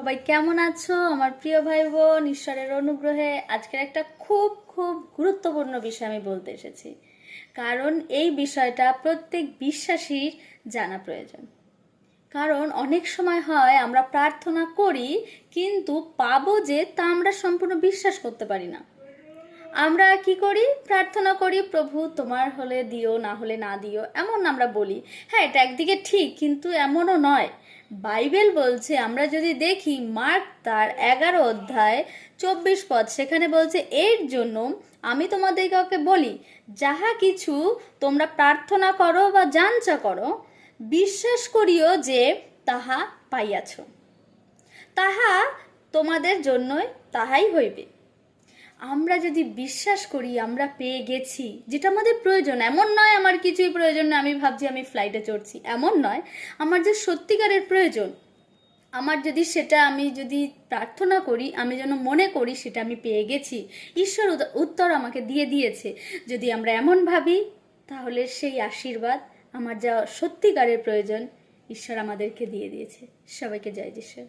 সবাই কেমন আছো আমার প্রিয় ভাই বোন? ঈশ্বরের অনুগ্রহে আজকের একটা খুব খুব গুরুত্বপূর্ণ বিষয় আমি বলতে এসেছি, কারণ এই বিষয়টা প্রত্যেক বিশ্বাসীর জানা প্রয়োজন। কারণ অনেক সময় হয় আমরা প্রার্থনা করি, কিন্তু পাবো যে তা আমরা সম্পূর্ণ বিশ্বাস করতে পারি না। আমরা কি করি? প্রার্থনা করি, প্রভু তোমার হলে দিও, না হলে না দিও, এমন আমরা বলি। হ্যাঁ, এটা একদিকে ঠিক, কিন্তু এমনও নয়। বাইবেল বলছে, আমরা যদি দেখি মার্ক তার 11 অধ্যায় 24 পদ, সেখানে বলছে, এর জন্য আমি তোমাদের কাউকে বলি, যাহা কিছু তোমরা প্রার্থনা করো বা যাঞ্চা করো, বিশ্বাস করিও যে তাহা পাইয়াছ, তাহা তোমাদের জন্যই তাহাই হইবে। আমরা যদি বিশ্বাস করি আমরা পেয়ে গেছি যেটা আমাদের প্রয়োজন, এমন নয় আমার কিছুই প্রয়োজন না, আমি ভাবছি আমি ফ্লাইটে চড়ছি, এমন নয়। আমার যে সত্যিকারের প্রয়োজন, আমার যদি সেটা আমি যদি প্রার্থনা করি, আমি যেন মনে করি সেটা আমি পেয়ে গেছি, ঈশ্বর উত্তর আমাকে দিয়ে দিয়েছে। যদি আমরা এমন ভাবি, তাহলে সেই আশীর্বাদ, আমার যা সত্যিকারের প্রয়োজন, ঈশ্বর আমাদেরকে দিয়ে দিয়েছে। সবাইকে জয় যিশু।